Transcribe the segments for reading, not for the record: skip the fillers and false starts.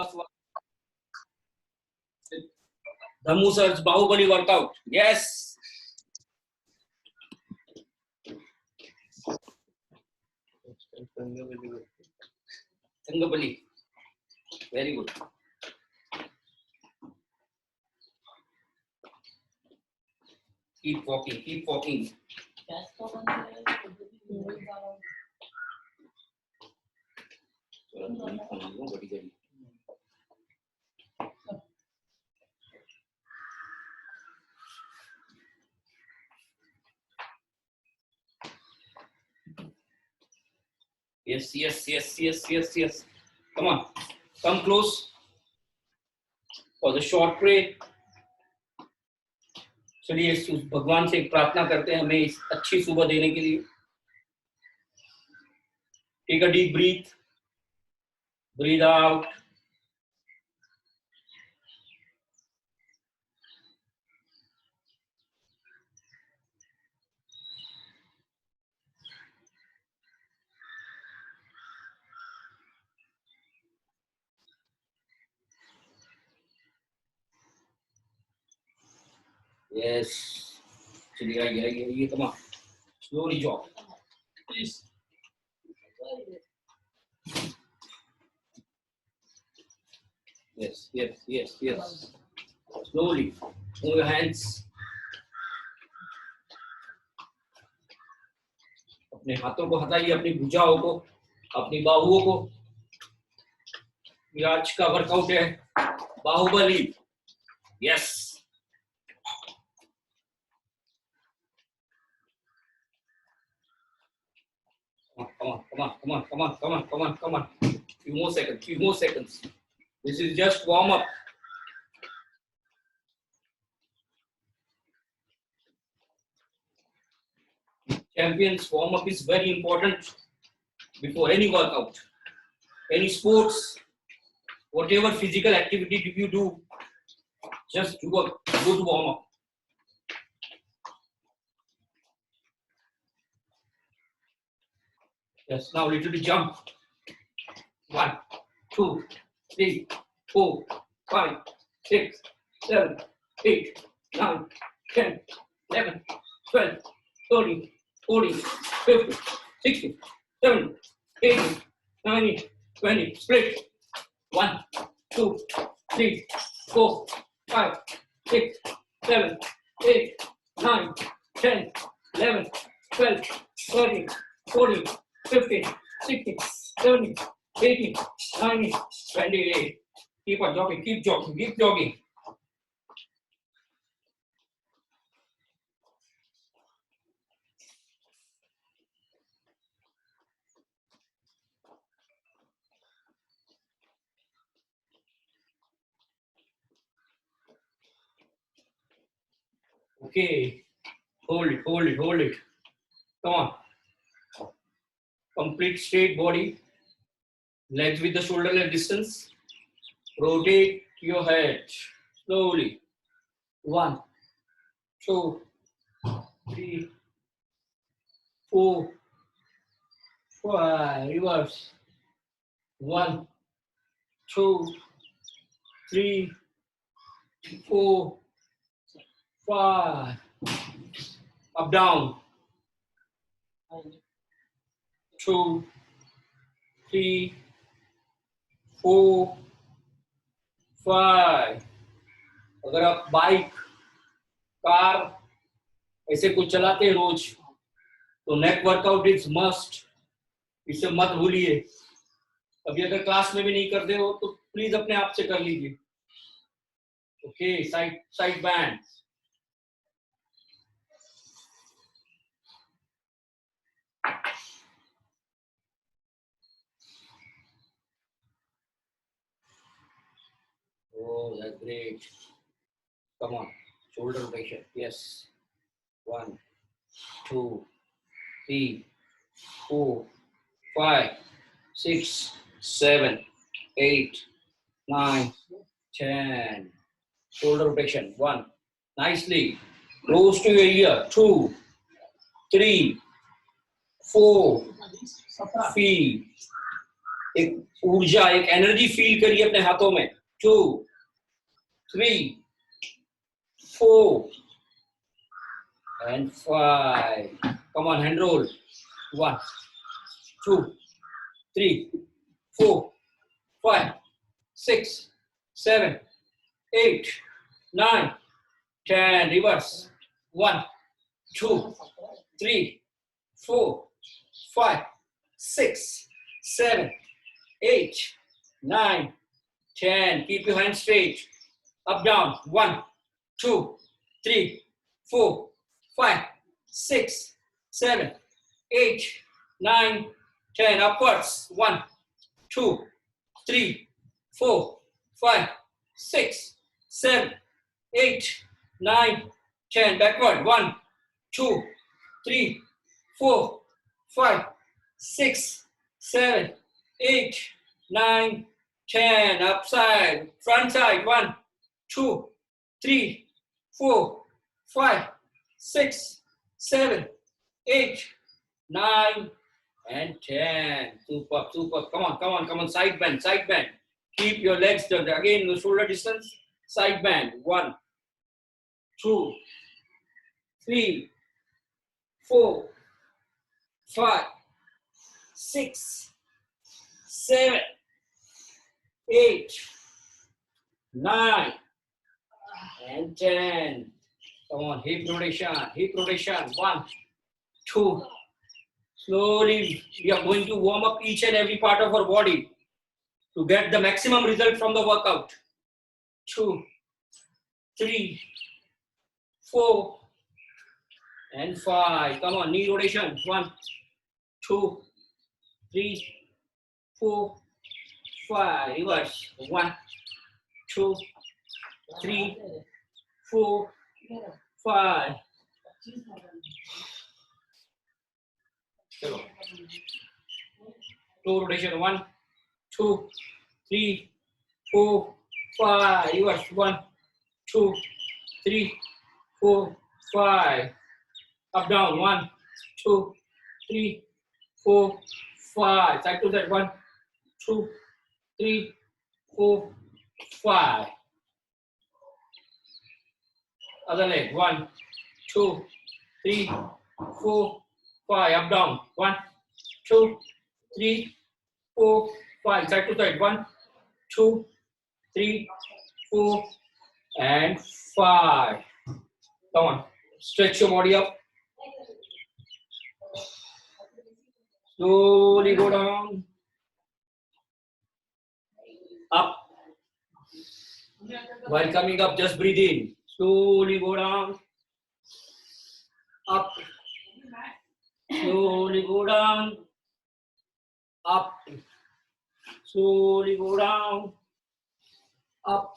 First one. Dhammu sir's Bahubali workout. Yes. Tangabali. Very good. Keep walking. Keep walking. Yes, yes, yes, yes, yes, yes. Come on. Come close for the short pray. चलिए भगवान से प्रार्थना करते हैं हमें इस अच्छी सुबह देने के लिए. Take a deep breath. Breathe out. Yes. चलिए आइए come on. Slowly jog. Please. Yes, yes, yes, yes. Slowly. Move your hands. अपने हाथों को हटाइए, अपनी भुजाओं को, अपनी बाहुओं को. ये आज का वर्कआउट है Baahubali. Yes. Come on. Few more seconds. This is just warm up. Champions, warm up is very important before any workout, any sports, whatever physical activity you do, just do a good warm up. Yes, now little bit jump. 1, 2, 3, 4, 5, 6, 7, 8, 9, 10, 11, 12, 13, 14, 15, 16, 17, 18, 19, 20. Split. 1, 2, 3, 4, 5, 6, 7, 8, 9, 10, 11, 12, 13, 14, 15, 16, 17, 18, 19, 28. Keep on jogging, keep jogging. Okay, hold it. Come on. Complete straight body. Legs with the shoulder length distance. Rotate your head slowly. 1, 2, 3, 4, 5. Reverse. 1, 2, 3, 4, 5. Up down. 2, 3, 4, 5. अगर आप bike, car ऐसे कुछ चलाते हैं रोज तो नेक workout is must. इसे मत भूलिए. अभी अगर क्लास में भी नहीं करते हो तो प्लीज अपने आप से कर लीजिए. Okay, side band. Oh, that's great. Come on, shoulder rotation. Yes. 1, 2, 3, 4, 5, 6, 7, 8, 9, 10. Shoulder rotation. 1. Nicely. Close to your ear. 2, 3, 4, 5, एक ऊर्जा, एक एनर्जी फील करिए अपने हाथों में. 2, 3, 4 and 5. Come on, hand roll. 1, 2, 3, 4, 5, 6, 7, 8, 9, 10. Reverse. 1, 2, 3, 4, 5, 6, 7, 8, 9, 10. Keep your hands straight. Up, down. 1, 2, 3, 4, 5, 6, 7, 8, 9, 10. Upwards. 1, 2, 3, 4, 5, 6, 7, 8, 9, 10. Backward. 1, 2, 3, 4, 5, 6, 7, 8, 9, 10. Upside. Front side. 1, 2, 3, 4, 5, 6, 7, 8, 9, and 10. Super, super. Come on, come on, come on. Side bend, side bend. Keep your legs turned. Again, the shoulder distance. Side bend. 1, 2, 3, 4, 5, 6, 7, 8, 9, and 10. Come on, hip rotation, hip rotation. 1, 2. Slowly, we are going to warm up each and every part of our body to get the maximum result from the workout. 2, 3, 4, and 5. Come on, knee rotation. 1, 2, 3, 4, 5. Reverse. 1, 2, 3, 4, 5. Toe rotation. 1, 2, 3, 4, 5. Reverse. 1, 2, 3, 4, 5. Up, down. 1, 2, 3, 4, 5. Side to side. 1, 2, 3, 4, 5. Other leg. 1, 2, 3, 4, 5. Up, down. 1, 2, 3, 4, 5. Side to side. 1, 2, 3, 4, and 5. Come on. Stretch your body up. Slowly go down. Up. While coming up, just breathe in. Slowly go down. Up. Slowly go down. Up. Slowly go down. Up.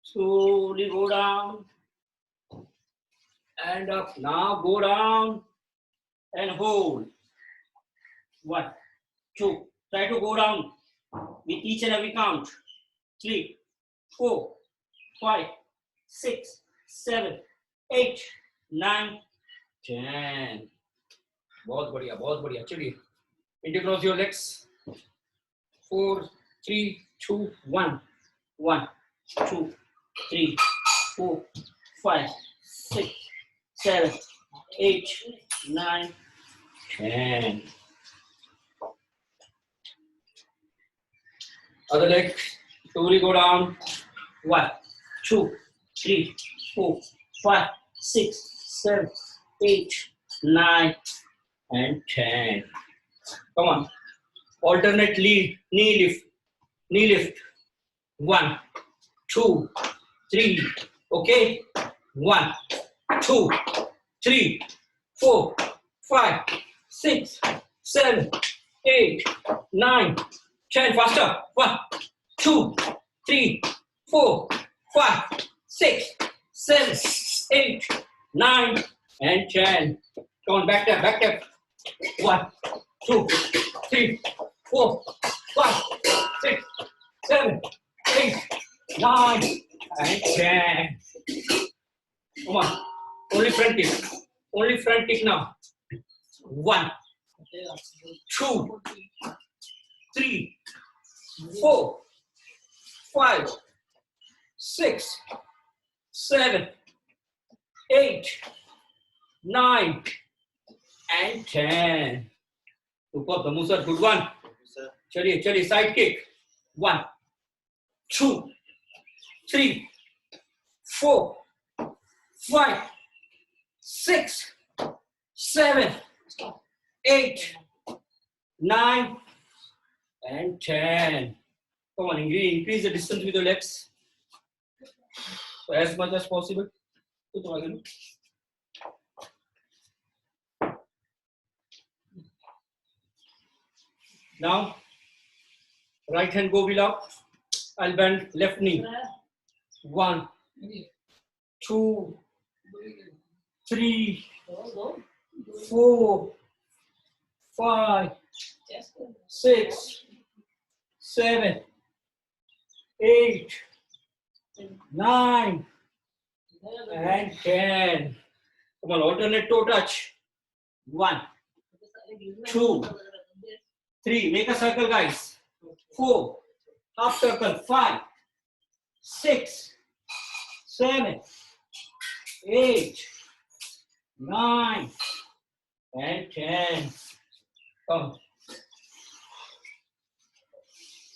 Slowly go down. And up. Now go down and hold. 1, 2. Try to go down with each and every count. 3, 4, 5, 6, 7, 8, 9, 10. बहुत बढ़िया, बहुत बढ़िया. चलिए. Intercross your legs. 4, 3, 2, 1. 1, 2, 3, 4, 5, 6, 7, 8, 9, 10. Other leg. Slowly go down. 1, 2, 3, 4, 5, 6, 7, 8, 9, and 10. Come on. Alternate knee lift. Knee lift. 1, 2, 3. Okay. 1, 2, 3, 4, 5, 6, 7, 8, 9, 10. Faster. 1, 2, 3, 4, 5, 6, 7, 8, 9, and 10. Come on, back tap, back tap. 1, 2, 3, 4, 5, 6, 7, 8, 9, and 10. Come on. Only front kick. Only front kick now. 1, 2, 3, 4, 5, 6, 7, 8, 9, and 10. Super, Tamu sir, good one. चलिए चलिए side kick 1, 2, 3, 4, 5, 6, 7, 8, 9, and 10. Come on, increase the distance with your legs so as much as possible. Now, right hand go below. I'll bend left knee. 1, 2, 3, 4, 5, 6, 7, 8, 9, and 10. Come on, alternate toe touch. 1, 2, 3. Make a circle, guys. 4, half circle. 5, 6, 7, 8, 9, and 10. Come.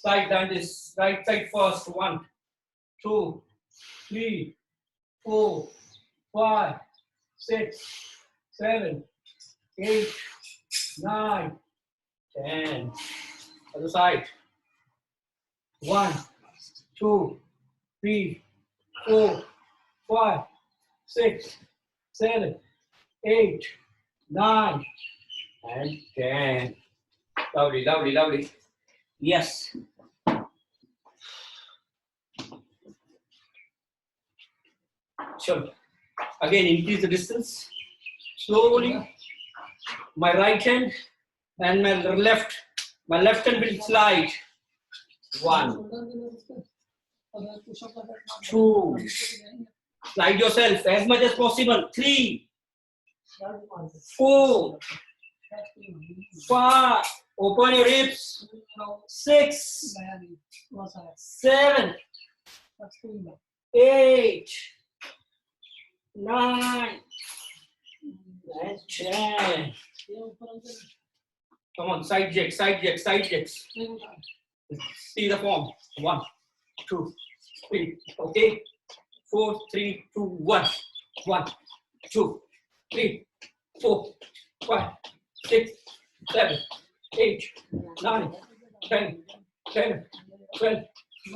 Side down this right side first. 1, 2, 3, 4, 5, 6, 7, 8, 9, 10. Other side. 1, 2, 3, 4, 5, 6, 7, 8, 9, and 10. Lovely, lovely, lovely. Yes. Sure. Again, increase the distance. Slowly. My right hand and my left hand will slide. 1, 2. Slide yourself as much as possible. 3, 4, 5. Open your hips. 6, 7, 8, 9, and 10. Come on, side jacks, side jacks, side jacks. See the form. 1, 2, 3. Okay. 4, 3, 2, 1. 1, 2, 3, 4, 5, 6, 7, 8, 9, 10, 11, 12,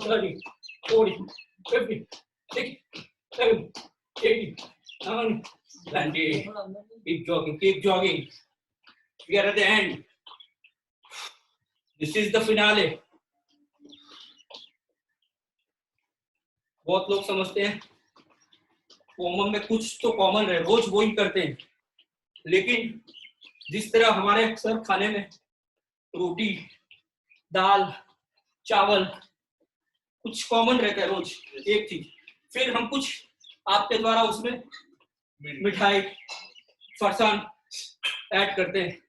13, 14, 15, 16, 17, 18, 19, 20. Keep jogging, keep jogging. We are at the end. This is the finale. बहुत लोग समझते हैं common में कुछ तो common है, रोज वो ही करते हैं, लेकिन जिस तरह हमारे अक्सर खाने में रोटी, दाल, चावल कुछ कॉमन रहता है रोज एक चीज, फिर हम कुछ आपके द्वारा उसमें मिठाई, फरसान ऐड करते हैं,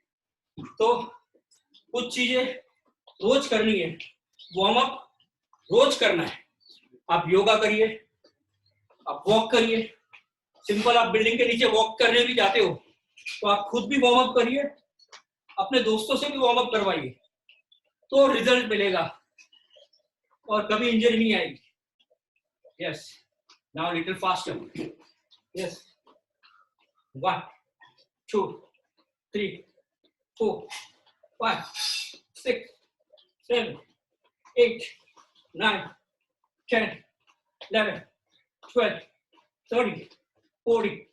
तो कुछ चीजें रोज करनी है, वार्म अप रोज करना है। आप योगा करिए, आप वॉक करिए, सिंपल आप बिल्डिंग के नीचे वॉक करने भी जाते हो तो आप खुद भी वार्म अप करिए, अपने दोस्तों से भी वार्म अप करवाइए, तो रिजल्ट मिलेगा और कभी इंजरी नहीं आएगी। Yes, now little faster. Yes, 1, 2, 3, 4, 5, 6, 7, 8, 9, 10, 11, 12, 13, 14,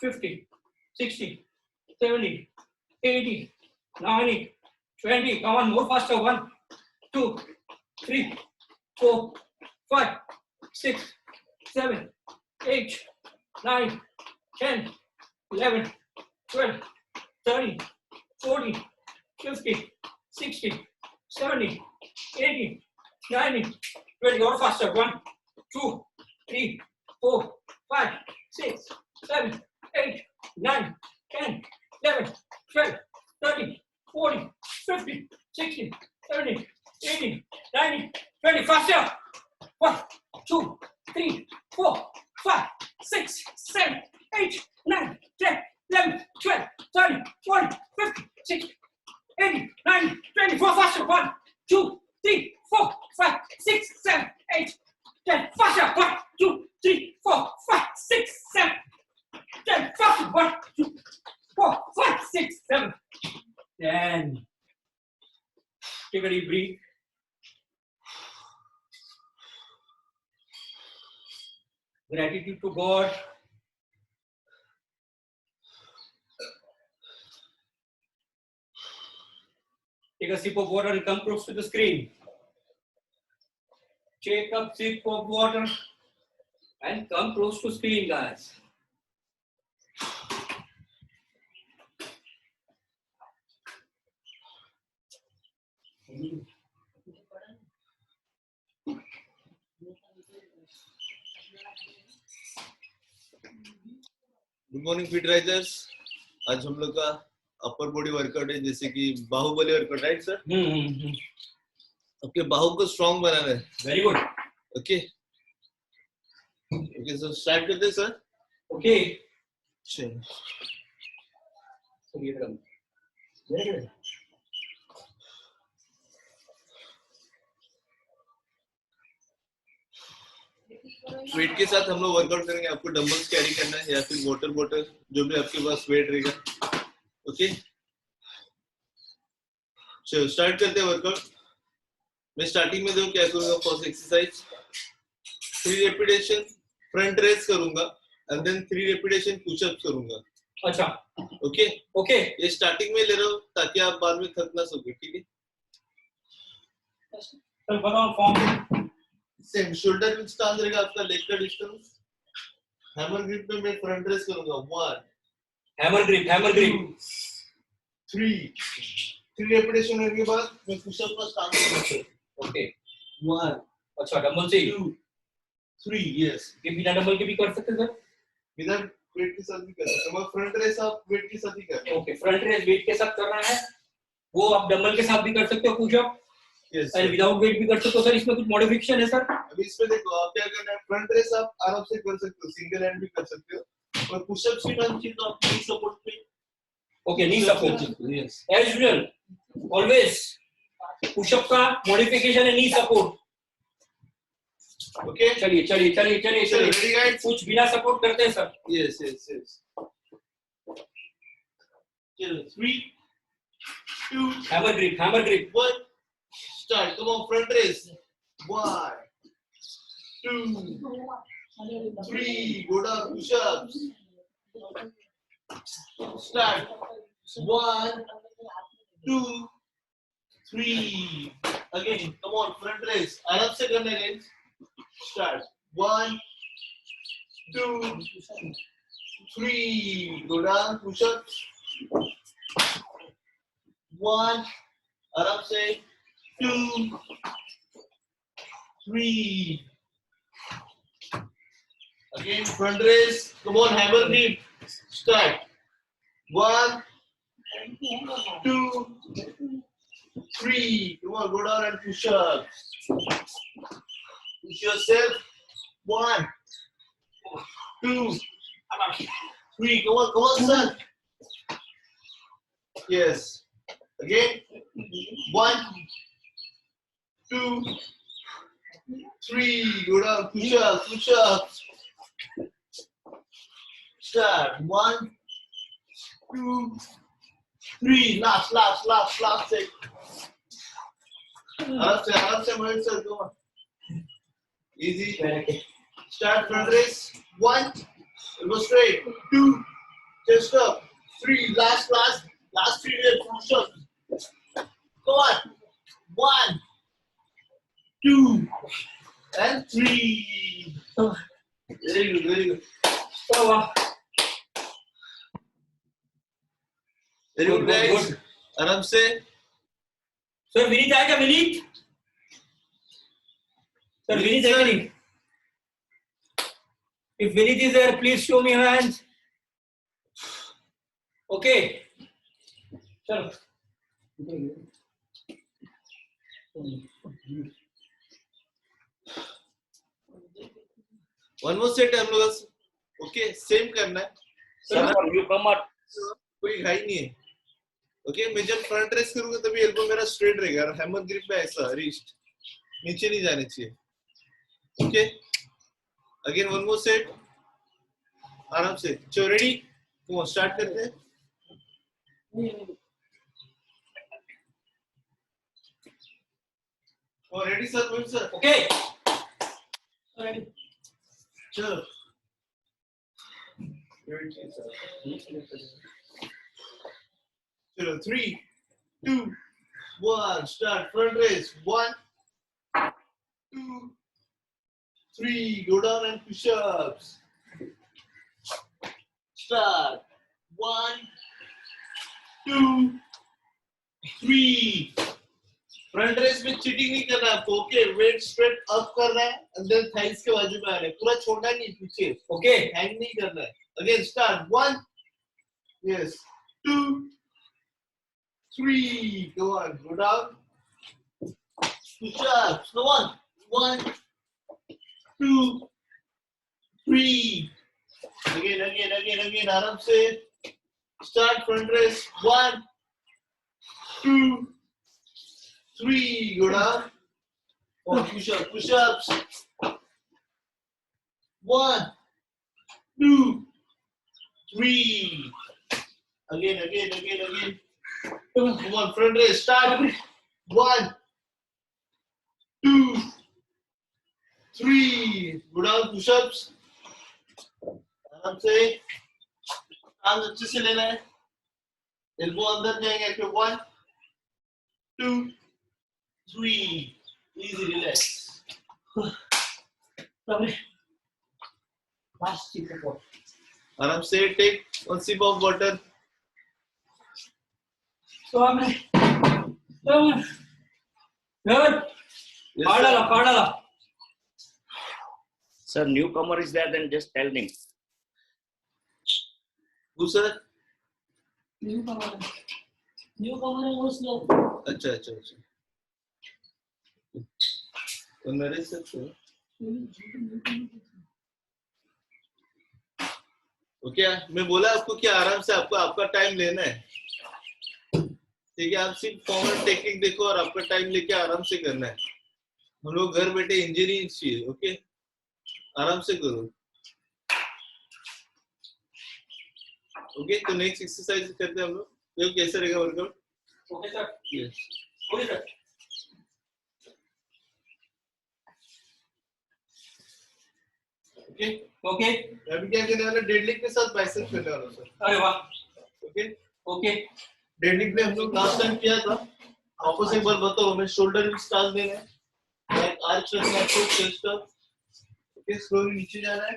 15, 16, 17, 18, 19, 20. Come on, more faster. 1, 2, 3, 4, 5, 6, 7, 8, 9, 10, 11, 12, 13, 14, 15, 16, 17, 18, 19, 20. More faster. 1, 2, 3, 4, 5, 6, 7, 8, 9, 10, 11, 12, 13, 14, 15, 16, 17, 18, 19, 20. Faster. 1, 2, 3, 4, 5, 6, 7, 8, 9, 10, 11, 12, 13, 14, 15, 16, 18, 19, 24. Faster. 1, 2, 3, 4, 5, 6, 7, 8, 10. Faster. 1, 2, 3, 4, 5, 6, 7, 10. Faster. 1, 2, 4, 5, 6, 7, 10. Take a deep breath. Gratitude to God. Take a sip of water and come close to the screen. Take a sip of water and come close to screen, guys. Good morning fit risers. आज हम लोग का upper body workout है, जैसे कि Baahubali workout, right sir? आपके बाहु को strong बनाना है। Very good. Okay okay sir, start करते हैं सर। ओके चलो वेरी गुड। वेट के साथ हम लोग वर्कआउट करेंगे। आपको डंबल्स कैरी करना है या फिर वाटर बॉटल, जो भी आपके पास वेट रहेगा। ओके चलो स्टार्ट करते हैं वर्कआउट। मैं स्टार्टिंग में देखो क्या करूंगा। First exercise 3 repetition front raise करूंगा एंड देन 3 रेपिटेशन पुशअप्स करूंगा। अच्छा ओके ओके। ये स्टार्टिंग में ले रहा हूं ताकि आप बाद में थक ना सको, ठीक है? तो बताओ फॉर्म। सेम शोल्डर विच स्टांस रहेगा आपका, लेग का डिस्टेंस। हैमर ग्रिप में मैं फ्रंट रेस करूंगा। 1 हैमर ग्रिप 3 रेपिटेशन होने के बाद मैं पुशअप का स्टार्ट करूंगा। ओके 1 अच्छा डंबल से 2 3 यस। ये बिना डंबल के भी कर सकते हैं सर? बिना वेट के साथ भी कर सकते हैं, मगर फ्रंट रेस आप वेट के साथ ही करना है। ओके फ्रंट रेस वेट के साथ करना है, वो आप डंबल के साथ भी कर सकते हो pushup. Yes and without weight भी कर सकते हो सर। इसमें कुछ मॉडिफिकेशन है सर? अभी इसमें देखो आप क्या करना है। फ्रंट रेस आप आराम से कर सकते हो, सिंगल हैंड भी कर सकते हो, और पुशअप्स भी करना चाहिए तो आप नी सपोर्ट पे। Okay knee support yes as usual always pushup का मॉडिफिकेशन है नी सपोर्ट। ओके चलिए चलिए चलिए चलिए चलिए रेडी गाइस? कुछ बिना सपोर्ट करते हैं सर। यस यस यस चलो 3 2 hammer grip 1 start. Come on front race 1 2 3 go down push-ups start 1 2 3 again come on front race आराम से करना है guys. start 1 2 3 go down push-ups 1 आराम से 2 3 again front race come on hammer grip start 1 2 3 come on go down and push up push yourself 1 2 3 come on son yes again 1 2 3 go down push up start 1 2 3 last set आराम से मोहित sir go on easy start front race 1 go straight 2 chest up 3 last 3 reps push up go on 1 2 and 3 very good तो वाह very good guys आराम से। Sir Vineet आएगा Vineet sir Vineet है कि नहीं? If Vinit is there, please show me hands. Okay. चलो one more set हम लोग ओके सेम करना है Sir, for newcomer, कोई घाई नहीं है ओके मैं जब फ्रंट रेस करूंगा तभी एल्बो मेरा स्ट्रेट रहेगा और हैमर ग्रिप में ऐसा रिस्ट नीचे नहीं जाने चाहिए okay again one more set आराम से चलो रेडी तो स्टार्ट करते हैं रेडी सर मोहित सर okay. Ready. चलो चलो 3 2 1 start front race 1 2 3 go down and push ups start 1 2 3 front race में चीटिंग नहीं करना है आपको ओके वेट स्ट्रेट अप करना है एंड देन थाइस के बाजू में आना है पूरा छोड़ना नहीं पीछे Okay. हैंग नहीं करना है again start 1 yes 2 3 go on go down push ups go on 1 2 3 again आराम से start front race 1 2 3 go down or push ups 1 2 3 again come on front race start 1 2 3 go down push ups आराम से arm अच्छे से लेना है elbow अंदर जाएंगे फिर 1 2 3 easy relax Last sip of water. आराम से take one sip of water So I'm good. Yes, Padala. Sir, newcomer is there, then just tell me. who sir Newcomer was slow. अच्छा तो मेरे से ओके मैं बोला आपको कि आराम से आपको आपका टाइम लेना है ठीक है आप सिर्फ फॉर्मल टेक्निक देखो और आपका टाइम लेके आराम से करना है हम लोग घर बैठे इंजीनियरिंग चाहिए ओके आराम से करो ओके तो नेक्स्ट एक्सरसाइज करते हैं हम लोग ये कैसे रहेगा workout Okay, sir. Yes Okay, sir. Okay Okay. अभी क्या करने वाला डेडलिफ्ट के साथ बाइसेप्स करने वाला सर अरे वाह. Okay Okay. डेडलिफ्ट में हम लोग लास्ट टाइम किया था वापस एक बार बताओ हमें शोल्डर भी स्टार्ट देना है बैक आर्च रखना है तो चेस्ट अप ओके स्लोली नीचे जाना है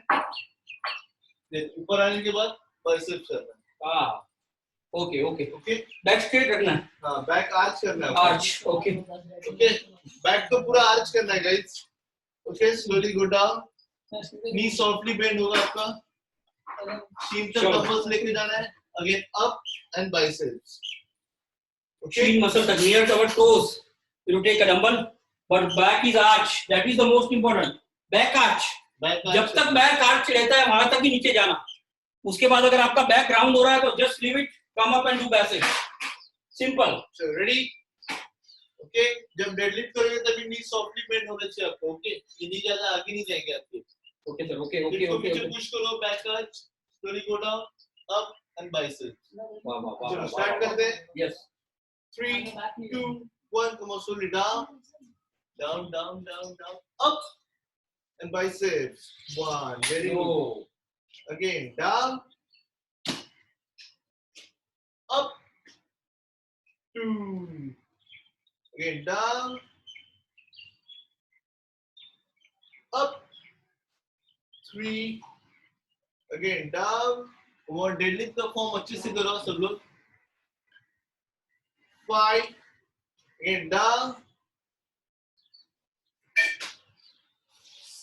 देन ऊपर आने के बाद बाइसेप्स करना है Ah. Okay. Okay Back straight रखना है. हां बैक आर्च करना है Arch. Okay. ओके बैक तो पूरा आर्च करना है guys okay slowly go down knee softly bend होगा आपका शीन तक डंबल्स लेके जाना है again up and biceps okay Shin muscle touch near to our toes. You take a dumbbell, but back is arch. That is the most important. Back arch. Back जब तक back arch रहता है वहां तक ही नीचे जाना. उसके बाद अगर आपका बैक राउंड हो रहा है तो just leave it, come up and do basic. Simple. So ready okay जब डेडलिफ्ट करोगे तभी नी सॉफ्टली बेंड होना चाहिए आपको ओके ये नहीं ज्यादा आगे नहीं जाएंगे आपके ओके सर. ओके. पुश करो back arch slowly go down up and biceps वाह. चलो स्टार्ट करते हैं yes. 3 2 1 come on slowly down up and biceps 1 very good again down up 2 again down up 3 again down वो deadlift का form अच्छे से करो सब लोग 5 again down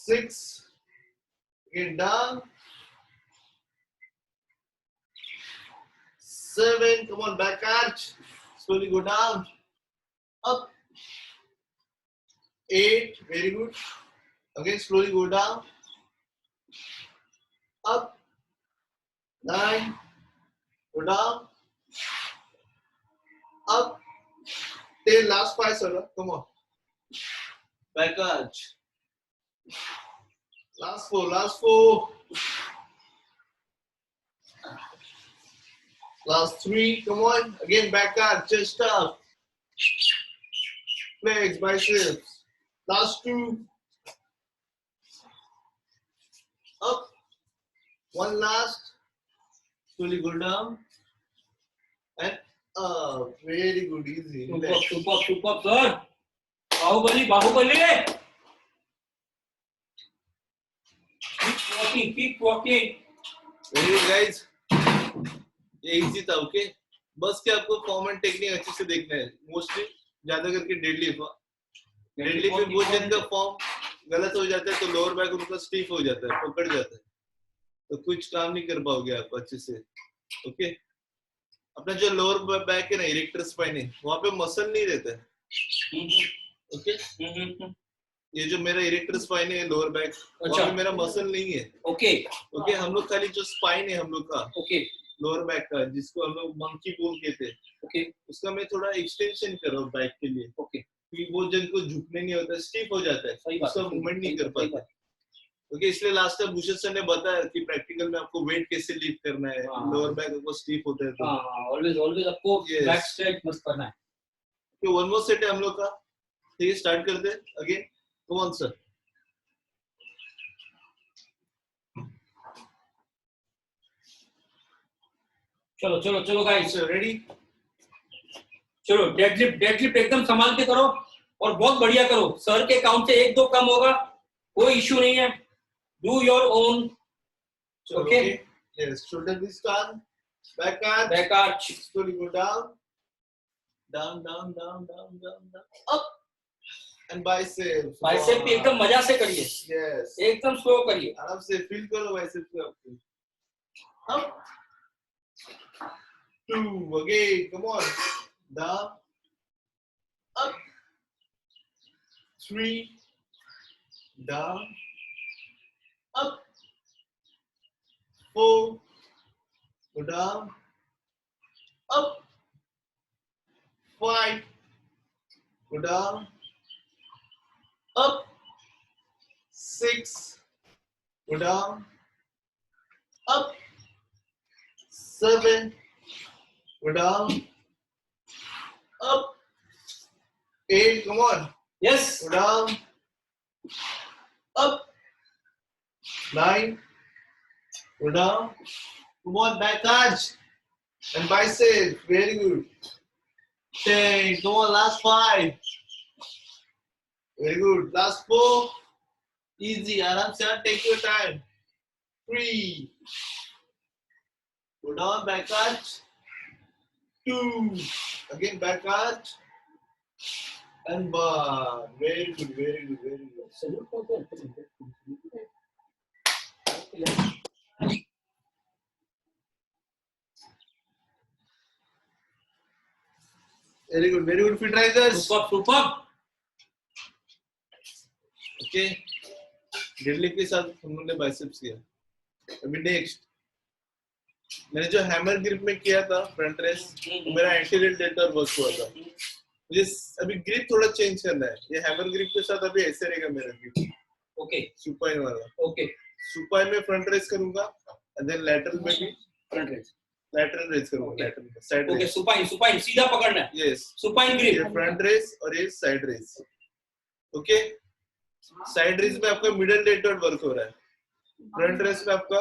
6 again down 7 come on back arch slowly go down up 8, very good. Again, slowly go down. Up. 9, go down. Up. 10, last 5, sir. Come on. Back arch. Last 4, last 4. Last 3, come on. Again, back arch, chest up. Legs, biceps. Last 2. Up. 1 last. Slowly go down. And up. Very good, easy. Super, sir. Bahubali. Keep walking. Very good, guys. ये easy था, okay. बस क्या आपको form and technique अच्छे से देखना है. Mostly ज्यादा करके डेडलिफ्ट पे बहुत जन का फॉर्म गलत हो जाता है, तो लोअर बैक उनका स्टीफ हो जाता है, पकड़ जाता है, तो कुछ काम नहीं कर पाओगे आप अच्छे से. ओके. अपना जो लोअर बैक है ना, इरेक्टर स्पाइन है, वहां पे मसल नहीं रहता है. ओके. ये जो मेरा इरेक्टर स्पाइन है लोअर बैक, वहां पे मेरा मसल नहीं है. ओके. हम लोग खाली जो स्पाइन है हम लोग का, लोअर बैक का, जिसको हम लोग मंकी बोन कहते हैं, उसका मैं थोड़ा एक्सटेंशन कर रहा हूँ बैक के लिए. क्योंकि वो जन को झुकने नहीं होता, स्टिफ हो जाता है, उसका मूवमेंट नहीं कर पाता. ओके. इसलिए लास्ट टाइम भूषण सर ने बताया कि प्रैक्टिकल में आपको वेट कैसे लिफ्ट करना है. लोअर बैक को स्टिफ होता है तो ऑलवेज आपको बैक स्ट्रेच मस्त करना है. ओके. वन मोर सेट है हम लोग का. ठीक है, स्टार्ट करते हैं अगेन. Come on sir. चलो गाइस, रेडी. चलो डेडलिफ्ट एकदम संभाल के करो और बहुत बढ़िया करो. सर के काउंट से 1-2 कम होगा, कोई इश्यू नहीं है. Do your own. Okay. Yes. Shoulder this कान, back arch. slowly go down, up and bicep भी एकदम मजा से करिए. yes. एकदम स्लो करिए, आराम से फील करो बाइसेप को आपको. up, 2, again, come on, down, up, 3, down, up, 4, go down, up, 5, go down, up, 6, go down, up, 7, go down, up, 8, come on, yes, go down, up, 9, go down, come on, back arch and bicep, very good. 10, come on, last 5, very good, last 4, easy, aram se, take your time. 3, go down, back arch, 2, again back arch, and bar. Very good, very good, very good. Very good, fit risers. Super. Okay. Deadlift के साथ हम लोगों ने biceps किया. अभी next मैंने जो hammer grip में किया था फ्रंट रेस, मेरा एंटीरियर डेल्टा वर्क हुआ था. मुझे अभी ग्रिप थोड़ा चेंज करना है. ये हैमर ग्रिप के साथ अभी ऐसे रहेगा मेरा ग्रिप. ओके. सुपाइन वाला. ओके. सुपाइन में फ्रंट रेस करूंगा एंड देन लैटरल में भी फ्रंट रेस, लैटरल रेस करूंगा. लैटरल में साइड ओके. रेस. सुपाइन सीधा पकड़ना है. यस. Supine grip. ये फ्रंट रेस और ये side raise. Okay. Side raise में आपका मिडल डेल्टॉइड वर्क हो रहा है, फ्रंट रेस में आपका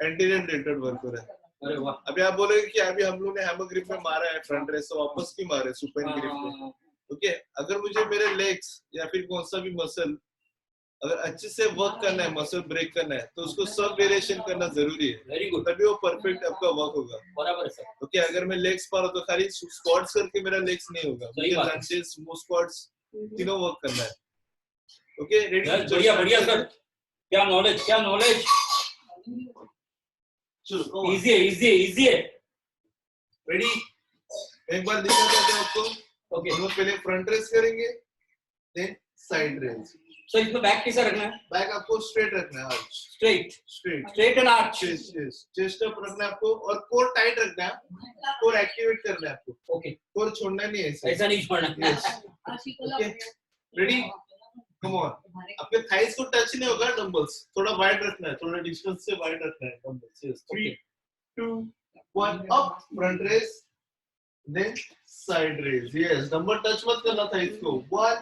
एंटीरियर डेल्टॉइड वर्क हो रहा है. अरे वाह. अभी आप बोलोगे कि अभी हम लोग ने हैमर ग्रिप में मारा है फ्रंट रेस, तो वापस क्यों मारे सुपाइन ग्रिप में? ओके. अगर मुझे मेरे लेग्स या फिर कौन सा भी मसल अगर अच्छे से वर्क करना है, मसल ब्रेक करना है, तो उसको सब वेरिएशन करना जरूरी है. Very good. तभी वो परफेक्ट आपका वर्क होगा. बराबर है सर. ओके. अगर मैं लेग्स पा रहा हूं तो खाली स्क्वाट्स करके मेरा लेग्स नहीं होगा, मुझे लंजेस, स्क्वाट्स तीनों वर्क करना है. ओके. रेडी. बढ़िया सर. क्या नॉलेज. चलो. इजी है. रेडी. एक बार दिखा देते हैं आपको. ओके. हम लोग पहले फ्रंट रेस करेंगे, देन साइड रेज। सर इसमें बैक कैसा रखना है? बैक आपको स्ट्रेट रखना है, arch straight straight and arch. Chest up रखना है आपको और कोर टाइट रखना है, कोर एक्टिवेट करना है आपको, ओके, कोर छोड़ना नहीं है ऐसा नहीं छोड़ना। Okay ready, come on. आपके थाइस को टच नहीं होगा, डंबल्स थोड़ा वाइड रखना है, थोड़ा डिस्टेंस से वाइड रखना है dumbbells. Yes 3 2 1 up, front raise then side raise. Yes, dumbbell touch मत करना थाइस को। 1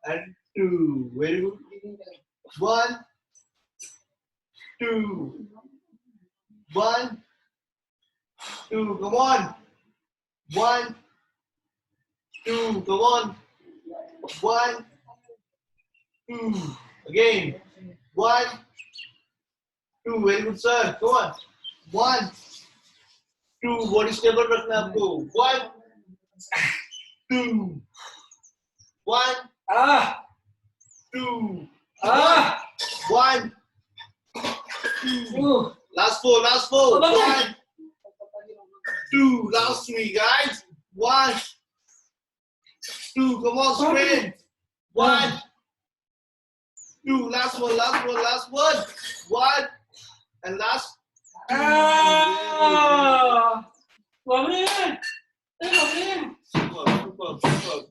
and 2, very good। 1 2 1 2, come on। 1 2, come on। 1 2, again 1 2, very good sir, come on। 1 2, body stable रखना है आपको। 1 2 1 Ah, 2 ah, 1 2, last four 1 2, last 3 guys। 1 2, come on straight। 1 2, last one 1 and last 2। Babare, Superb।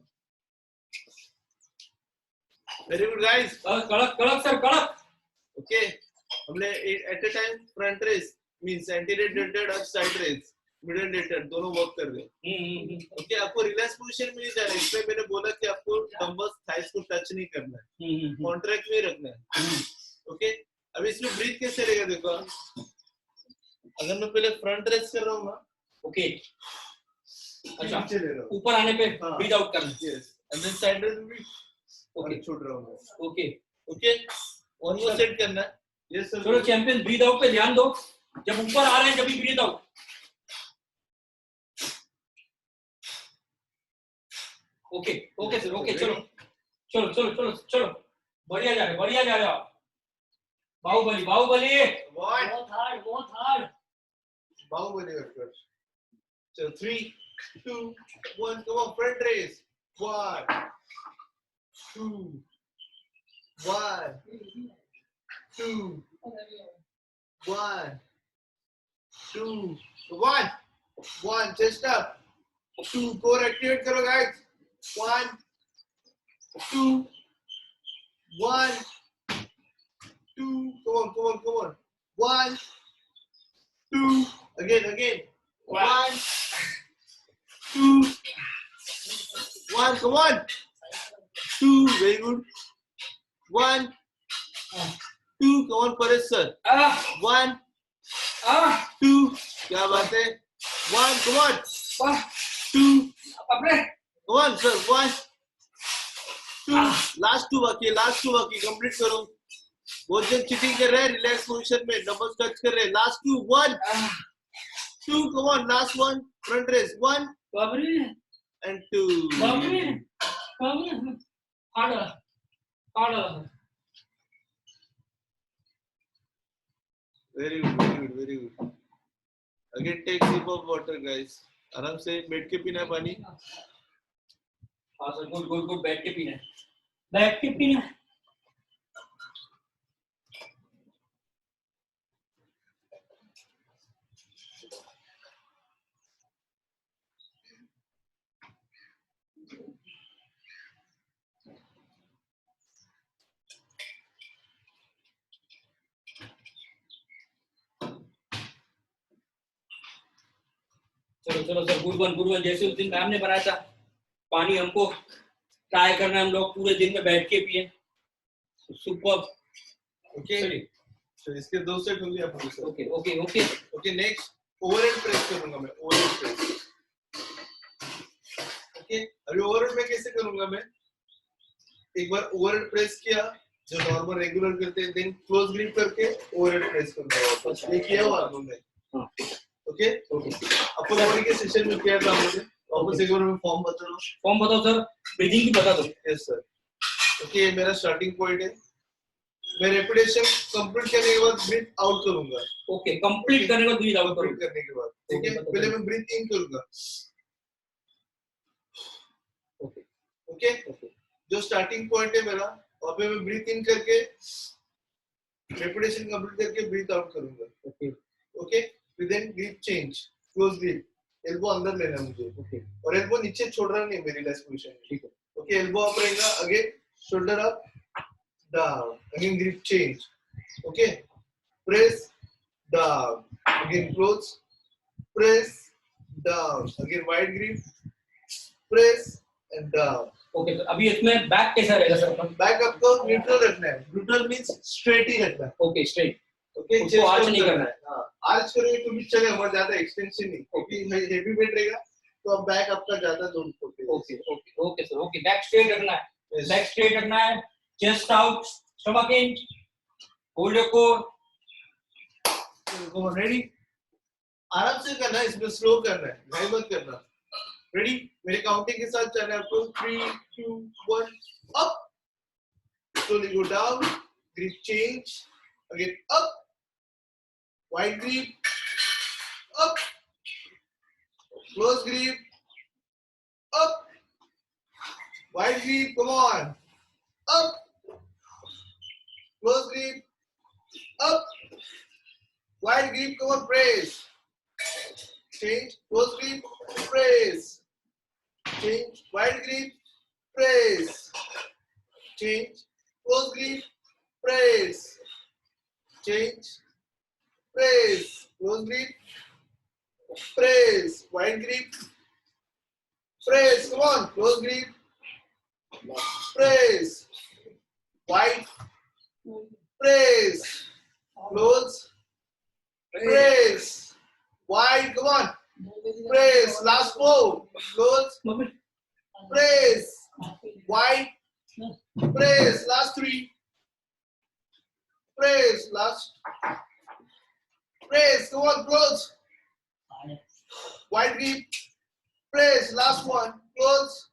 Very good guys। कड़क कड़क sir, कड़क। Okay, हमने at a time front raise means anterior deltoid up side raise, middle deltoid दोनों work कर रहे हैं। Okay, आपको relax position में नहीं जाना है। इसमें मैंने बोला कि आपको डंबल्स थाइस को टच नहीं करना है, कॉन्ट्रैक्ट में रखना है। ओके, अब इसमें ब्रीथ कैसे रहेगा देखो। अगर मैं पहले फ्रंट रेज कर रहा हूँ ना, ओके, अच्छा, नीचे ले रहा हूँ, ऊपर आने पे ब्रीथ आउट करना। Yes, and then side raise भी ओके, छोड़ रहा हूँ। Okay, okay, one more set करना है। Yes sir. चलो चैंपियन, ब्रीथ आउट पे ध्यान दो। जब ऊपर आ रहे हैं जब भी breathe out. Okay okay sir, okay, चलो चलो चलो चलो चलो, बढ़िया जा रहे हो। बाहुबली बाहुबली, बहुत हार्ड। बाहुबली वर्कआउट। चलो 3 2 1, come on, front raise। 1 2 1 2 1 2, 1 chest up। 2, core activate करो guys। 1 2 1 2, come on। 1 2, again 1 2 1, come on। 2, very good। 1 2, come on Paresh sir। 1 2, क्या बात है। 1, come on। 2, come on sir। 1 2, last 2 बाकी, कंप्लीट करो। बहुत जन चीटिंग कर रहे हैं, रिलैक्स पोजीशन में डबल टच कर रहे हैं। Last 2 1 2, come on, last 1 front raise। 1 and 2। very good। again take sip of water guys। आराम से बैठ के पीना है पानी। हाँ सर, गुड, बैठ के पीना है। चलो सर, गुड वन। जैसे उस दिन मैम ने बनाया था, पानी हमको ट्राई करना है, हम लोग पूरे दिन में बैठ के पिए। सुपर। ओके, तो इसके 2 सेट हो गए आपको sir. Okay. Next overhead press करूंगा मैं। Overhead press. ओके, अभी ओवरहेड में कैसे करूंगा मैं। एक बार ओवरहेड प्रेस किया जो नॉर्मल रेगुलर करते हैं, देन क्लोज ग्रिप करके ओवरहेड प्रेस करूंगा वापस। ये किया हुआ हमने। ओके, अपर बॉडी के सेशन में किया था हमने। वापस एक बार मैं फॉर्म बताओ सर। ब्रीदिंग की बता दो। Yes sir. ओके, ये मेरा स्टार्टिंग पॉइंट है। मैं रेपिटेशन कंप्लीट करने के बाद ब्रीथ आउट करूंगा। ओके, कंप्लीट करने के बाद ब्रीथ आउट कंप्लीट करने के बाद, ठीक है। पहले मैं ब्रीथ इन करूंगा। ओके, जो स्टार्टिंग पॉइंट है मेरा, वहाँ पे मैं ब्रीथ इन करके रेपिटेशन कंप्लीट करके ब्रीथ आउट करूंगा. ओके ओके, फिर then grip change, close grip, elbow अंदर लेना है मुझे. ओके और एल्बो नीचे छोड़ रहा नहीं मेरी लेफ्ट पोजीशन में. ठीक है. ओके, एल्बो अप रहेगा, again shoulder up, down, again grip change. Okay, press down, again close, press down, again wide grip, press and down. Okay तो अभी इसमें बैक कैसा रहेगा सर अपना? बैक आपको न्यूट्रल रखना है. न्यूट्रल मींस स्ट्रेट ही रखना है. Okay straight. ओके, उसको आर्च नहीं करना है. हाँ, आर्च करोगे तो भी चलेगा, मगर ज्यादा एक्सटेंशन नहीं, क्योंकि हेवी वेट रहेगा तो अब बैक आपका ज्यादा लोड होगा. Okay okay okay sir. Okay back straight रखना है. Yes. बैक स्ट्रेट रखना है. Chest out, stomach in, hold your core. Ready, आराम से करना है, इसमें स्लो करना है, नहीं मत करना. रेडी, मेरे काउंटिंग के साथ चलना है आपको. 3 2 1 up, slowly go down, grip change, again up, wide grip, up, close grip, up, wide grip, come on, up, close grip, up, wide grip, come on, press, change, close grip, press, change, wide grip, press, change, close grip, press, change, press, close grip, press, wide grip, press, come on, close grip, press, wide, press, close, press, wide, come on, press, last 4, close, press, wide, press, last 3, press, last, press, come on, close, wide grip, press, last 1, close,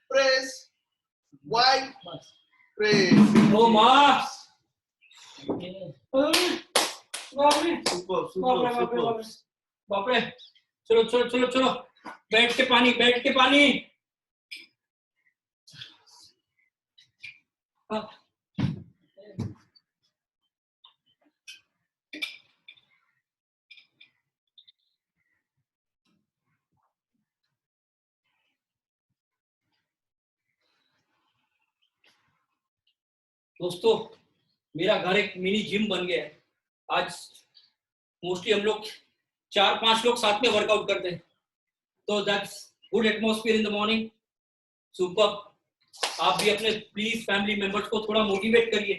press, wide, press. ओ मां. Super, super, super. बाप रे. चलो चलो चलो चलो. बैठ के पानी, बैठ के पानी. हाँ. दोस्तों मेरा घर एक मिनी जिम बन गया है. आज मोस्टली हम लोग 4-5 लोग साथ में वर्कआउट करते हैं. तो that's good atmosphere in the morning. Super. आप भी अपने प्लीज फैमिली मेंबर्स को थोड़ा मोटिवेट करिए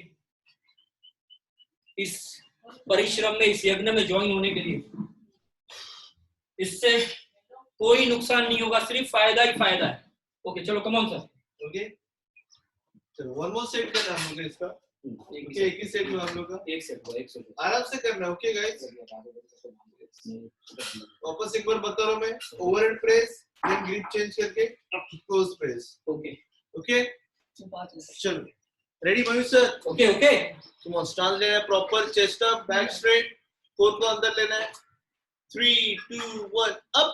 इस परिश्रम में, इस यज्ञ में ज्वाइन होने के लिए. इससे कोई नुकसान नहीं होगा, सिर्फ फायदा ही फायदा है. ओके चलो कम ऑन सर. ओके, चलो वन मोर सेट करना हम लोग इसका. ओके, एक ही सेट में हम लोग का. एक सेट आराम से करना. ओके गाइस, वापस एक बार बता रहा हूं मैं. Overhead press, then grip change करके क्लोज प्रेस. ओके ओके, चलो ready Mayur sir. Okay okay. तुम स्टांस लेना है proper, chest up, back straight, core को अंदर लेना है. 3 2 1 up,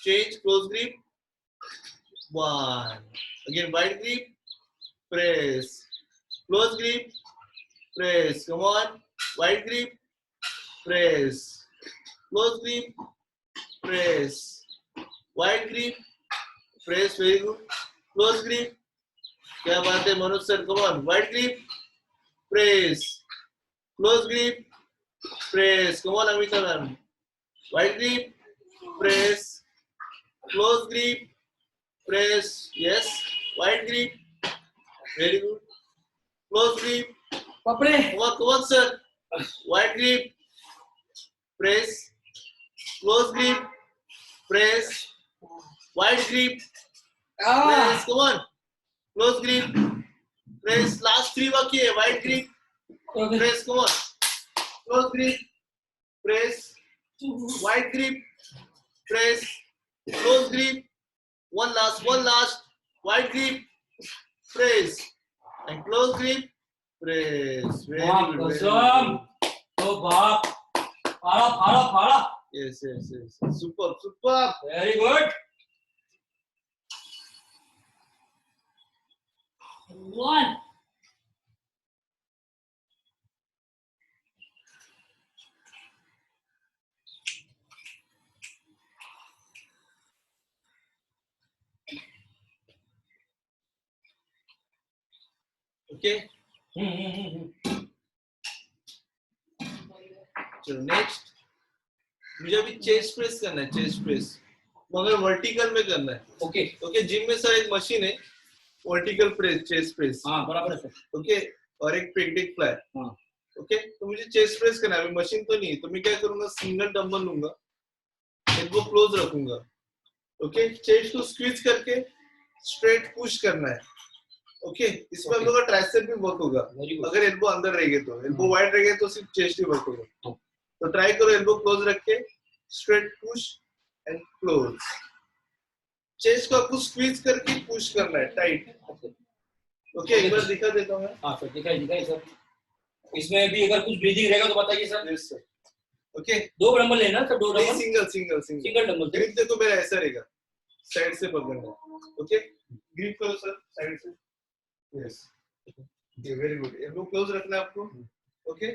change, close grip, 1, again wide grip, press, close grip, press, come on, wide grip, press, close grip, press, wide grip, press, very good, close grip, क्या बात है Manoj sir, come on, wide grip, press, close grip, press, come on Amita ma'am, wide grip, press, close grip, press, yes, wide grip, very good, close grip, बाप रे. come on sir, wide grip, press, close grip, press, wide grip, press, come on, close grip, press, last 3 बाकी है, wide grip, Okay. press, come on, close grip, press, wide grip, press, close grip, one last, wide grip, press, and close grip, press. Very वाह good, very कसम. good. तो बाप. फाड़ा. Yes. Super. Very good. 1. Okay चलो next मुझे अभी chest press करना है, चेस्ट प्रेस मगर वर्टिकल में करना है। ओके ओके जिम में सर एक मशीन है वर्टिकल प्रेस, चेस्ट प्रेस। हाँ बराबर है सर। ओके और एक पेक्टिक फ्लाई। हाँ ओके तो मुझे चेस्ट प्रेस करना है, अभी मशीन तो नहीं है, तो मैं क्या करूंगा सिंगल डंबल लूंगा, इनको क्लोज रखूंगा। ओके चेस्ट को स्क्वीज करके स्ट्रेट पुश करना है। ओके इसमें हम लोग का ट्राइसेप भी वर्क होगा। Very good. अगर एल्बो अंदर रहेगा तो, एल्बो वाइड रहेगा तो सिर्फ चेस्ट ही वर्क होगा। तो ट्राई करो एल्बो क्लोज रख के straight push and close. Chest को आपको स्क्वीज करके पुश करना है टाइट। ओके एक बार दिखा देता हूं मैं। हाँ सर दिखाइए सर। इसमें भी अगर कुछ ब्रीदिंग रहेगा तो बताइए sir. Yes sir. Okay 2 dumbbell लेना sir, 2 dumbbell. Single single single single dumbbell. Grip देखो मेरा ऐसा रहेगा, साइड से पकड़ना है। ओके ग्रिप करो सर साइड से। यस ये वेरी गुड। एल्बो क्लोज रखना है आपको। ओके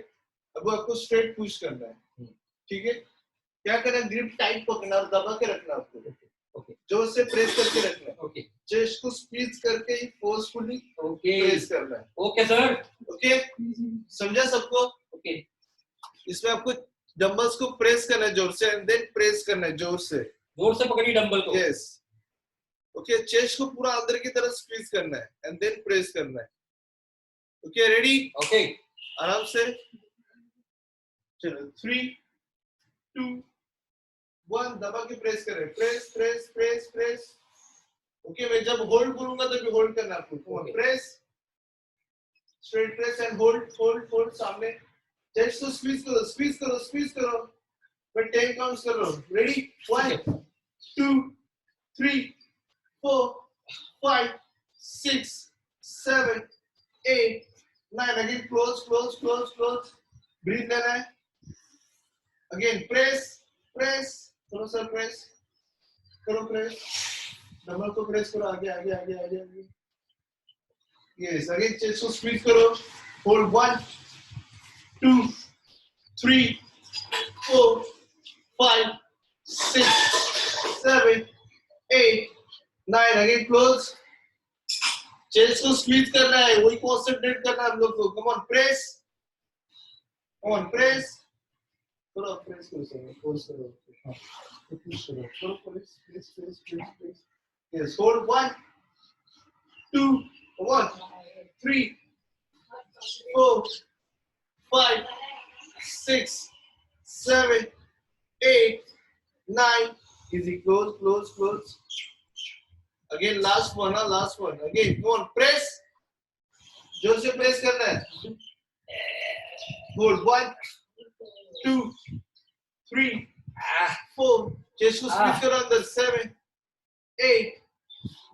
अब आपको स्ट्रेट पुश करना है। ठीक है क्या करना है, ग्रिप टाइट पकड़ना और दबा के रखना आपको। ओके जोर से प्रेस करके रखना है। ओके चेस्ट को स्क्वीज करके ही फोर्सफुली ओके प्रेस करना है। Okay sir. ओके समझा सबको? ओके इसमें आपको डंबल्स को प्रेस करना है जोर से एंड देन प्रेस करना है जोर से। जोर से पकड़िए डंबल को। यस ओके चेस्ट को पूरा अंदर की तरफ स्क्वीज करना है एंड देन प्रेस करना है। Okay ready? ओके आराम से चलो 3 2 1 दबा के प्रेस करें। Press press press press. Okay मैं जब होल्ड करूंगा तो भी होल्ड करना है आपको। Press straight press and hold hold hold. सामने चेस्ट को स्क्वीज करो स्क्वीज करो स्क्वीज करो। मैं 10 काउंट्स कर रहा हूं। Ready 1 2 3 4 5 6 7 8 9 again close close close close. Breathe लेना है। अगेन प्रेस प्रेस करो सर प्रेस करो प्रेस। डंबल को प्रेस करो आगे आगे आगे आगे आगे। यस अगेन चेस्ट को स्क्वीज करो। Hold 1 2 3 4 5 6 7 8 9 again close. चेस्ट को स्क्वीज करना है, वही कॉन्सेंट्रेट करना है हम लोग को। Come on press come on press करो प्रेस करो सर फोर्स करो। हां पुश करो करो press press press press press. Yes hold 1 2 1 3 4 5 6 7 8 9 easy close close close. Again last one last one again come on press जोर से प्रेस करना है। होल्ड 1 2 3 4 चेस्ट को स्क्वीज करो अंदर 7 8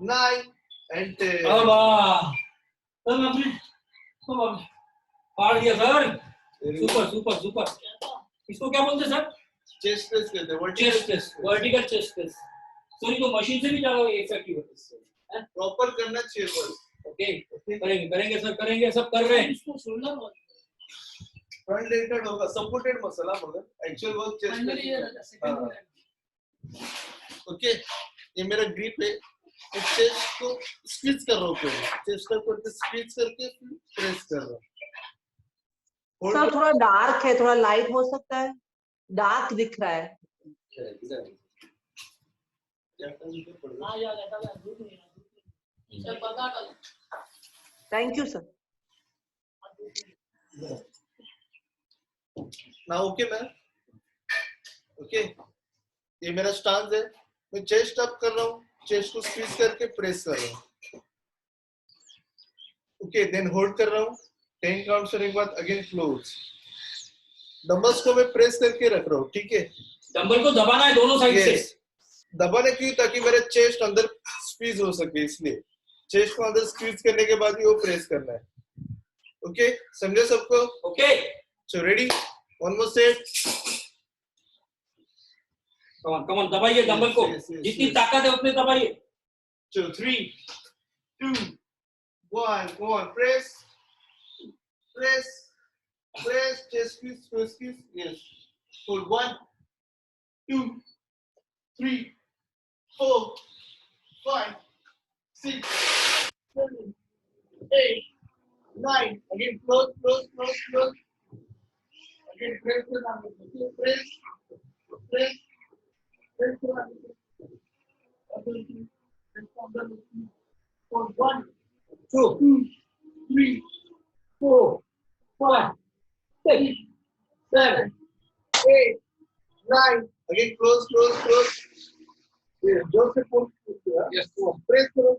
9 and 10। अब सर आपने फाड़ दिया सर। Super super super. इसको क्या बोलते हैं सर? चेस्ट प्रेस कहते हैं। Chest press, vertical chest press. Sorry तो मशीन से भी ज्यादा इफेक्टिव है। प्रॉपर करना चाहिए बस। ओके करेंगे करेंगे सर करेंगे, सब कर रहे हैं। इसको शोल्डर फ्रंट लेटेड होगा सपोर्टेड मसला मगर एक्चुअल वर्क चेस्ट। ओके ये मेरा ग्रिप है। मैं चेस्ट को स्क्वीज कर रहा हूँ पहले, चेस्ट को स्क्वीज करके प्रेस कर रहा हूँ। सर थोड़ा डार्क है, थोड़ा लाइट हो सकता है? डार्क दिख रहा है। Thank you sir. ना ओके मैम ओके ये मेरा स्टांस है। मैं चेस्ट अप कर रहा हूँ, चेस्ट को स्क्वीज करके प्रेस कर रहा हूँ। ओके देन होल्ड कर रहा हूँ 10 काउंट करने के बाद अगेन क्लोज। डंबल्स को मैं प्रेस करके रख रहा हूँ। ठीक है डंबल को दबाना है दोनों साइड से। दबाने क्यों? ताकि मेरा चेस्ट अंदर स्क्वीज हो सके, इसलिए चेस्ट को अंदर स्क्वीज करने के बाद ही वो प्रेस करना है। ओके समझे सबको? Okay so ready one more set. Come on दबाइए डंबल को। जितनी ताकत है उतनी दबाइए। चलो 3 2 1. Come on, press, press, press, chest squeeze, yes. Hold 1, 2, 3, 4, 5, 6, 7, 8, 9. Again, close. Again, press, press, press, press. For 1, 2, 3, 4, 5, 6, 7, 8, 9. Again, close. Yeah, just a push. Yes. Press, press.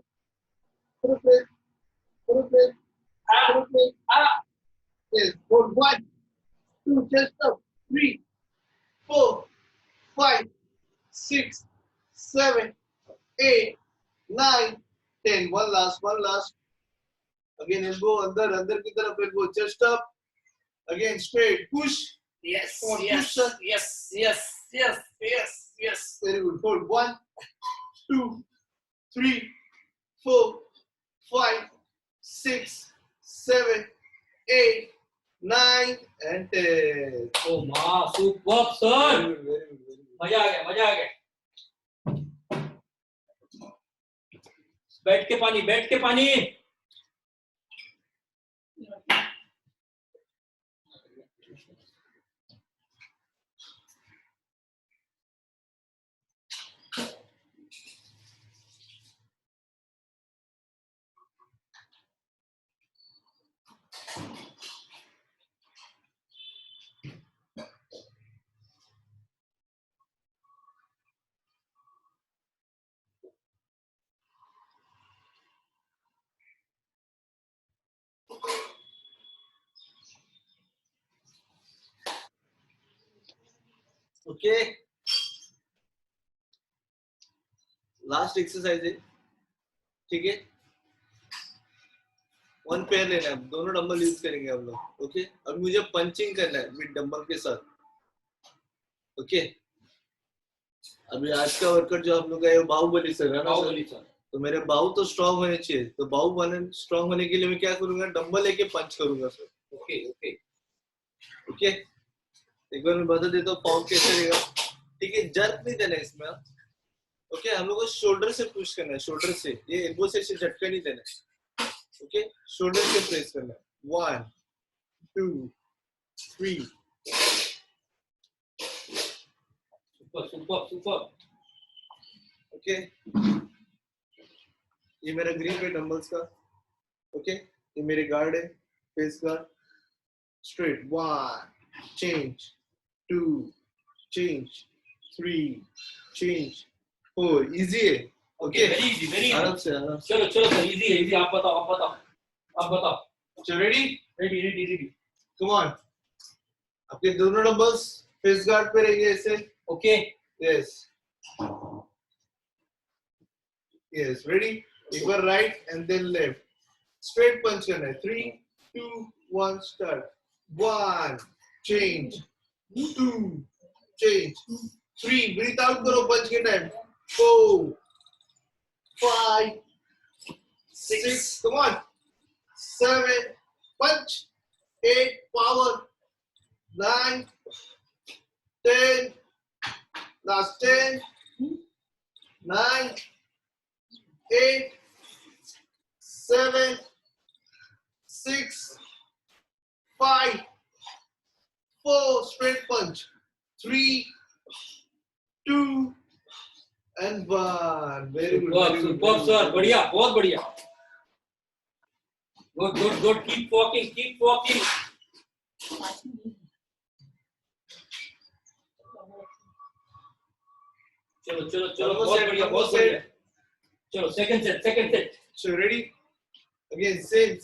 Yes. For 1, 2, just up. 3, 4, 5, 6, 7, 8, 9, 10. One last. Again, elbow अंदर की तरफ elbow, chest up. Again, straight. Push. Yes, Come on, yes, push, sir. yes. Very good. Hold 1, 2, 3, 4, 5, 6, 7, 8, 9, and 10. Oh ma, superb sir. Very good. मजा आ गया. बैठ के पानी. Okay. Last exercise है, ठीक है. 1 पेयर लेना है, दोनों डंबल यूज करेंगे हम लोग. ओके. अब मुझे पंचिंग करना है विद डंबल के साथ. ओके. अभी आज का वर्कआउट जो हम लोग का है वो बाहुबली सर है ना सर. तो मेरे बाहु तो स्ट्रांग होने चाहिए. तो बाहु स्ट्रांग होने के लिए मैं क्या करूंगा, डंबल लेके पंच करूंगा सर. ओके. एक बार मैं बता देता हूँ पाउंड कैसे रहेगा. ठीक है. जर्क नहीं देना इसमें. ओके. हम लोग को शोल्डर से पुश करना है, शोल्डर से. ये एल्बो से झटका नहीं देना है. ओके. शोल्डर से प्रेस करना है. 1, 2, 3. सुपर. ओके. ये मेरा ग्रिप है डंबल्स का. ओके. ये मेरे गार्ड है, face guard. Straight. 1, change. 2, change. 3, change. 4. Easy है. ओके. Very easy. आराम से. चलो सर, इजी है. आप बताओ. So ready? Ready. Come on. आपके दोनों डंबल्स फेस गार्ड पे रहेंगे ऐसे. ओके. Yes. Ready? एक बार right and then left. Straight punch करना है. 3, 2, 1, start. 1, change. 2, change. 3, breathe out करो punch के time. 4, 5, 6, come on. 7, punch. 8, power. 9, 10, last 10, 9, 8, 7, 6, 5, 4, straight punch. 3, 2, and 1. Very good. Super sir, बढ़िया, बहुत बढ़िया. Good. Keep walking. चलो, बहुत बढ़िया. चलो, second set. So ready? Again, same.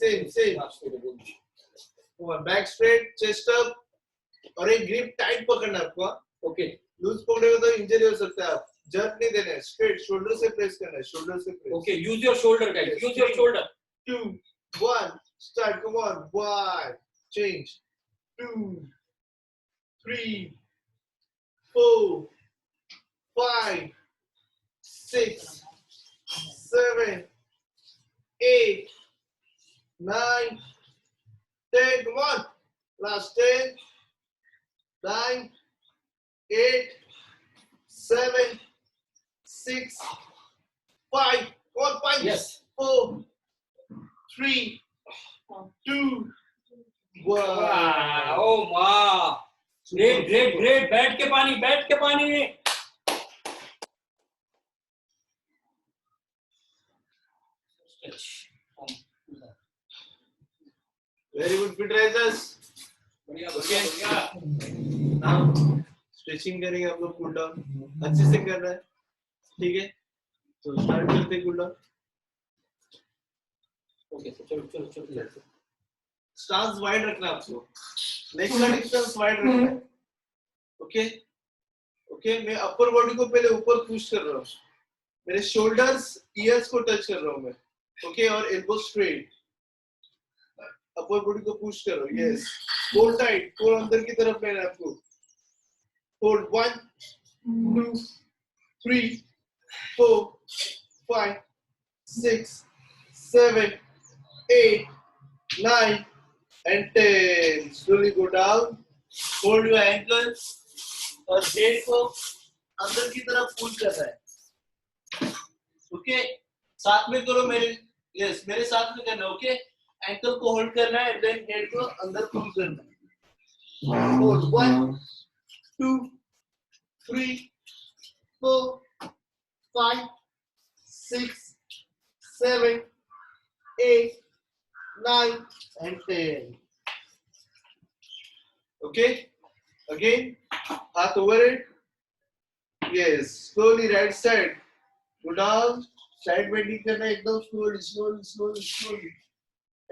Come on, back straight, chest up. और एक grip tight पकड़ना है आपको. ओके. लूज पकड़ेगा तो इंजरी हो सकता है. आप जर्क नहीं देना है. स्ट्रेट शोल्डर से प्रेस करना है. शोल्डर से press. Okay, use your shoulder guys. Use your shoulder. 2, 1, start. Come on. 1, change. 2, 3, 4, 5, 6, 7, 8, 9, 10. Come on. Last 10, 9, 8, 7, 6, 5. Come on, 5. Yes. 4, 3, 2, 1. Oh वाह, great, great, great. बैठ के पानी. Very good, fit risers. बढ़िया. Now stretching करेंगे हम लोग, cool down अच्छे से करना है, ठीक है? तो start करते हैं cool down. Okay, so चलो. Stance wide रखना है आपको. Neck का distance wide रखना है. Okay, मैं upper body को पहले ऊपर push कर रहा हूँ. मेरे shoulders, ears को touch कर रहा हूँ मैं. Okay, और elbow straight. Upper body को push करो. Yes. Hold tight. core अंदर की तरफ लेना है आपको. Hold 1, 2, 3, 4, 5, 6, 7, 8, 9, and 10. Slowly go down. Hold your ankles और head को अंदर की तरफ pull करना है. Okay. साथ में करो मेरे. Yes, मेरे साथ में करना है. Okay. Ankle को hold करना है, then head को अंदर pull करना है. Hold 1, 2, 3, 4, 5, 6, 7, 8, 9, and 10. Okay. Again, heart over it. Yes. Slowly right side. Go down. Side bending करना है एकदम slowly.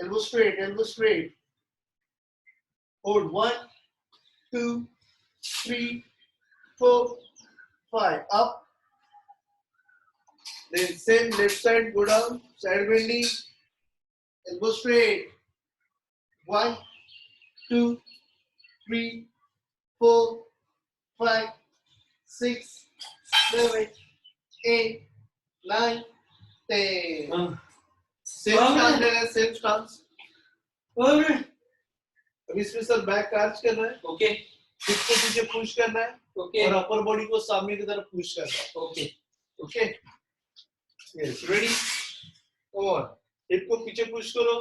Elbow straight. Hold 1, 2, 3, 4, 5. Up. Then same left side, go down. Side bending. Elbow straight. 1, 2, 3, 4, 5, 6, 7, 8, 9, 10. Same stance. अभी इसमें sir back arch करना है. Okay. Hip को पीछे push करना है. Okay. और अपर बॉडी को सामने की तरफ पुश करना है. Okay. Yes. Ready? Come on. Hip को पीछे पुश करो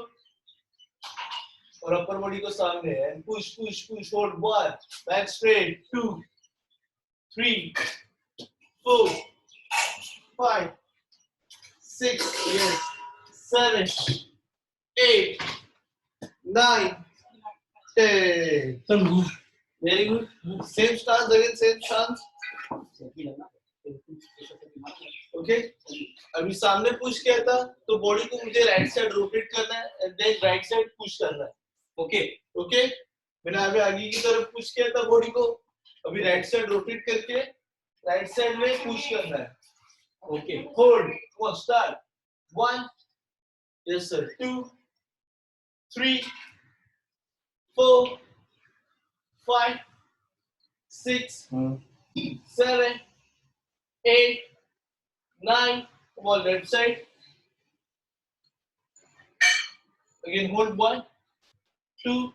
और अपर बॉडी को सामने and push. Hold 1. Back straight. 2, 3, 4, 5, 6. Yes. 7, 8, 9, 10. Very good. Same stance again. Same stance. Okay. अभी सामने पुश किया था तो बॉडी को मुझे राइट साइड रोटेट करना है and then right side push करना है. Okay. मैंने अभी आगे की तरफ पुश किया था बॉडी को. अभी राइट साइड रोटेट करके राइट साइड में पुश करना है. Okay. Hold. Come on. Start. 1. Yes, sir. 2, 3, 4, 5, 6, 7, 8, 9. Come on, left side. Again, hold 1, 2,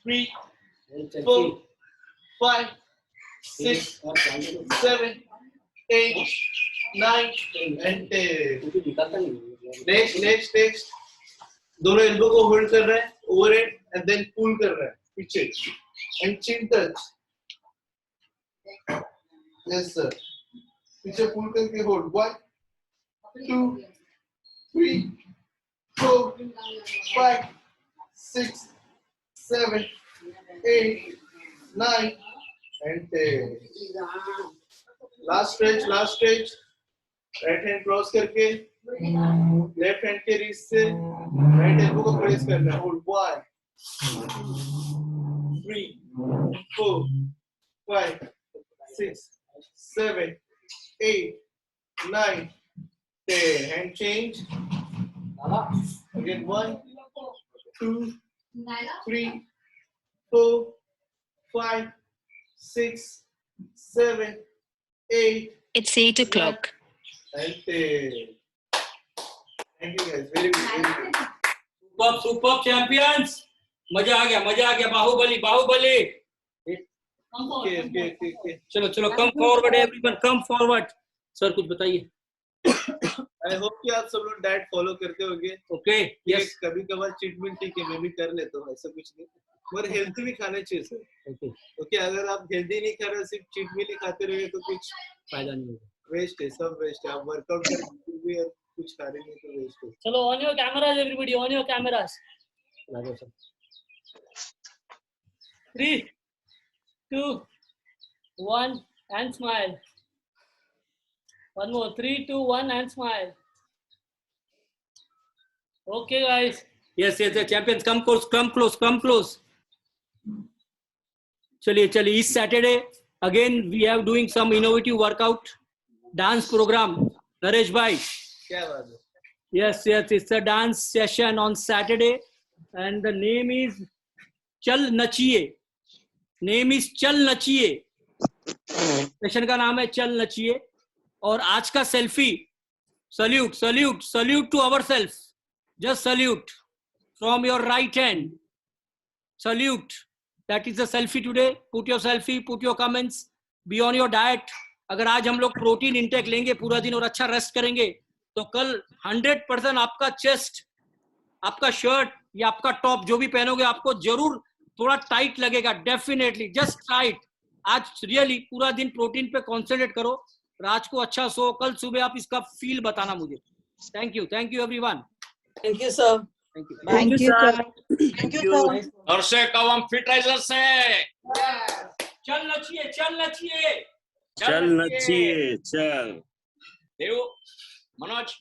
3, 4, 5, 6, 7, 8, 9, and 10. Next. दोनों एल्बो को होल्ड कर रहा है, ओवरहेड एंड देन पुल कर रहा है पीछे and chin touch. Yes sir. पीछे पुल करके hold 1, 2, 3, 4, 5, 6, 7, 8, 9 and 10. Last stretch. Right hand cross करके लेफ्ट हैंड के रिस्ट से राइट एल्बो को प्रेस करना है. Hold 1, 3, 4, 5, 6, 7, 8, 9, 10. Hand change. Again 1, 2, 3, 4, 5, 6, 7, 8. It's 8 o'clock. And 10. Thank you guys. Very good. Super super champions, मजा आ गया Baahubali Baahubali. Okay, okay, okay, okay. चलो चलो come forward everyone, come forward. Sir कुछ बताइए। I hope कि आप सब लोग डाइट फॉलो करते होंगे। ओके यस कभी कभार चीट मील ठीक है, मैं भी कर लेता हूँ, ऐसा कुछ नहीं, मगर हेल्थी भी खाना चाहिए सर। ओके, ओके, अगर आप हेल्दी नहीं खा रहे, सिर्फ चीट मील ही खाते रहे तो कुछ फायदा नहीं होगा। वेस्ट है, सब वेस्ट है। आप वर्कआउट कर भी और कुछ खा रहे नहीं तो वेस्ट है। चलो on your cameras everybody, on your cameras. लागो sir. 3 2 1 and smile. One more. 3 2 1 and smile. Okay guys. Yes yes champions come close. चलिए इस Saturday again we have doing some innovative workout dance programme. Naresh भाई, क्या बात है? yes it's a dance session on Saturday and the name is चल नचिए। Session का नाम है चल नचिए। और आज का selfie, salute to our self, just salute from your right hand, salute, that is the selfie today. Put your selfie, put your comments, be on your diet. अगर आज हम लोग प्रोटीन इंटेक लेंगे पूरा दिन और अच्छा रेस्ट करेंगे तो कल 100% आपका चेस्ट, आपका शर्ट या आपका टॉप जो भी पहनोगे आपको जरूर थोड़ा टाइट लगेगा, डेफिनेटली जस्ट टाइट। आज रियली पूरा दिन प्रोटीन पे कॉन्सेंट्रेट करो, रात को अच्छा सो, कल सुबह आप इसका फील बताना मुझे। Thank you everyone. Thank you, sir. Thank you. Thank you, sir. Thank you, sir. और से कब हम फिट राइजर से चल नचिए चल नचिए चल। देव मनोज